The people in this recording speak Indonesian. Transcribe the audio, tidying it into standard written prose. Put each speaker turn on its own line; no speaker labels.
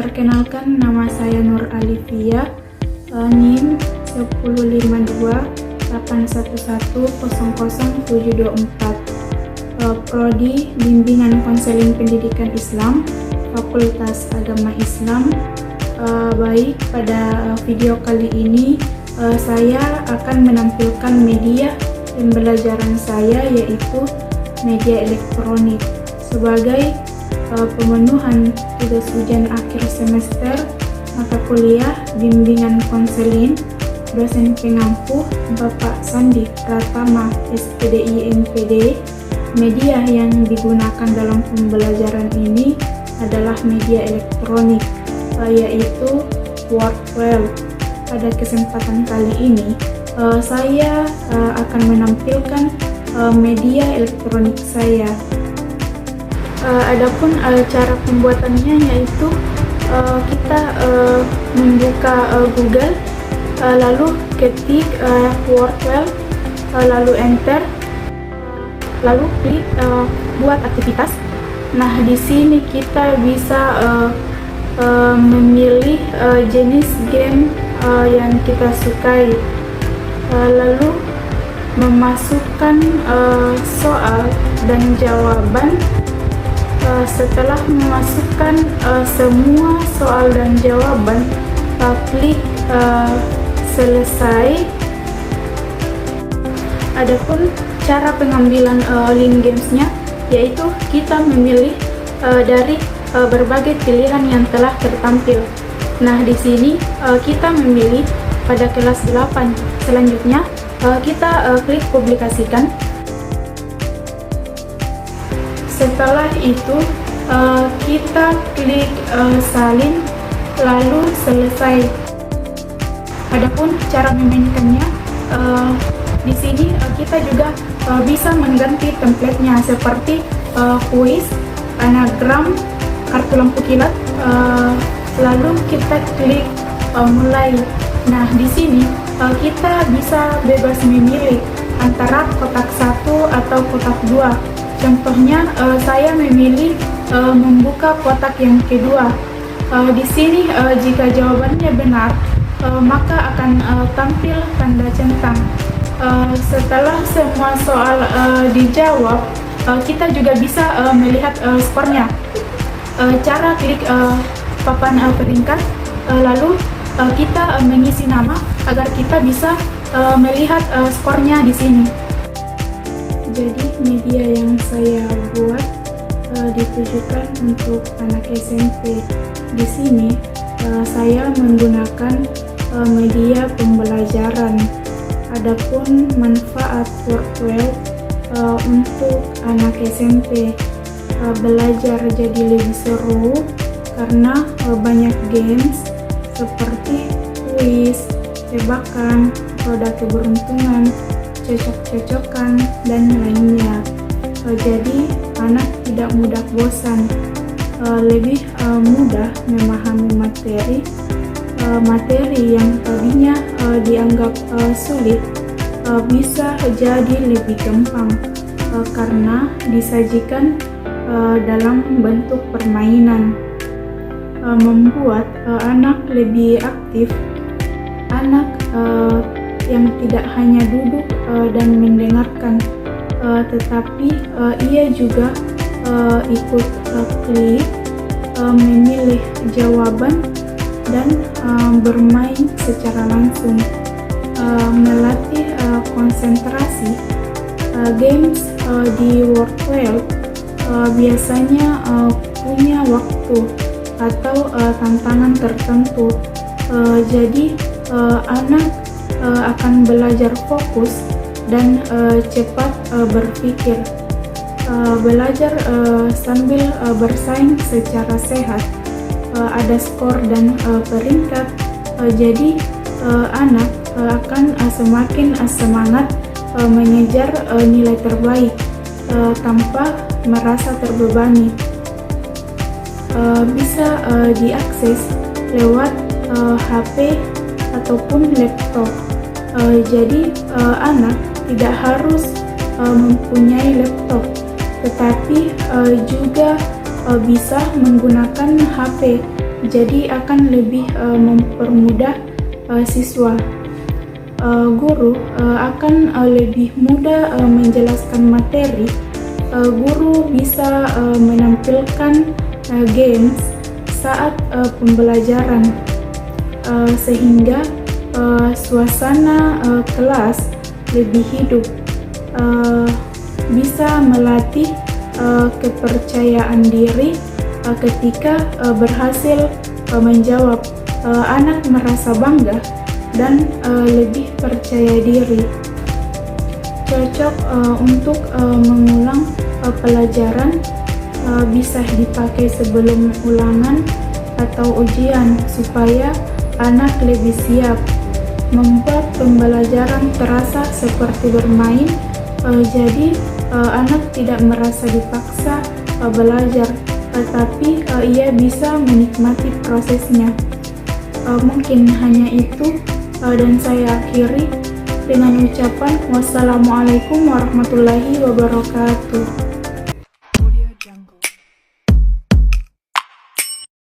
Perkenalkan, nama saya Nur Alifia, NIM 15281100724, Prodi Bimbingan Konseling Pendidikan Islam, Fakultas Agama Islam. Baik, pada video kali ini saya akan menampilkan media pembelajaran saya, yaitu media elektronik, sebagai pemenuhan tugas ujian akhir semester mata kuliah bimbingan konseling dosen pengampu Bapak Sandi Pratama SPDI MPD. Media yang digunakan dalam pembelajaran ini adalah media elektronik, yaitu Word File. Pada kesempatan kali ini saya akan menampilkan media elektronik saya. Adapun cara pembuatannya, yaitu kita membuka Google, lalu ketik Word File, lalu enter, lalu klik buat aktivitas. Nah, di sini kita bisa memilih jenis game yang kita sukai, lalu memasukkan soal dan jawaban. Setelah memasukkan semua soal dan jawaban, klik selesai. Adapun cara pengambilan link gamesnya, yaitu kita memilih dari berbagai pilihan yang telah tertampil. Nah, di sini kita memilih pada kelas 8. Selanjutnya kita klik publikasikan. Setelah itu kita klik salin, lalu selesai. Adapun cara memainkannya, di sini kita juga bisa mengganti template-nya seperti kuis, anagram, kartu lampu kilat, lalu kita klik mulai. Nah, di sini kita bisa bebas memilih antara kotak 1 atau kotak 2. Contohnya, saya memilih membuka kotak yang kedua. Di sini jika jawabannya benar, maka akan tampil tanda centang. Setelah semua soal dijawab, kita juga bisa melihat skornya. Cara klik papan peringkat, lalu kita mengisi nama agar kita bisa melihat skornya di sini. Jadi media yang saya buat ditujukan untuk anak SMP. Di sini saya menggunakan media pembelajaran. Adapun manfaat Wordwell untuk anak SMP, belajar jadi lebih seru karena banyak games seperti kuis, tebakan, roda keberuntungan, cocok-cocokan, dan lainnya. Jadi anak tidak mudah bosan, lebih mudah memahami materi yang tadinya dianggap sulit, bisa jadi lebih gampang karena disajikan dalam bentuk permainan, membuat anak lebih aktif. Anak yang tidak hanya duduk dan mendengarkan, tetapi ia juga ikut klik, memilih jawaban, dan bermain secara langsung, melatih konsentrasi. Games di Wordwell biasanya punya waktu atau tantangan tertentu, jadi anak akan belajar fokus dan cepat berpikir. Belajar sambil bersaing secara sehat, ada skor dan peringkat, jadi anak akan semakin semangat mengejar nilai terbaik tanpa merasa terbebani. Bisa diakses lewat HP ataupun laptop. Jadi anak tidak harus mempunyai laptop, tetapi juga bisa menggunakan HP jadi akan lebih mempermudah siswa. Guru akan lebih mudah menjelaskan materi. Guru bisa menampilkan games saat pembelajaran, sehingga suasana kelas lebih hidup. Bisa melatih kepercayaan diri ketika berhasil menjawab. Anak merasa bangga dan lebih percaya diri. Cocok untuk mengulang pelajaran, bisa dipakai sebelum ulangan atau ujian supaya anak lebih siap. Membuat pembelajaran terasa seperti bermain, jadi anak tidak merasa dipaksa belajar, tetapi ia bisa menikmati prosesnya. Mungkin hanya itu, dan saya akhiri dengan ucapan wassalamualaikum warahmatullahi wabarakatuh.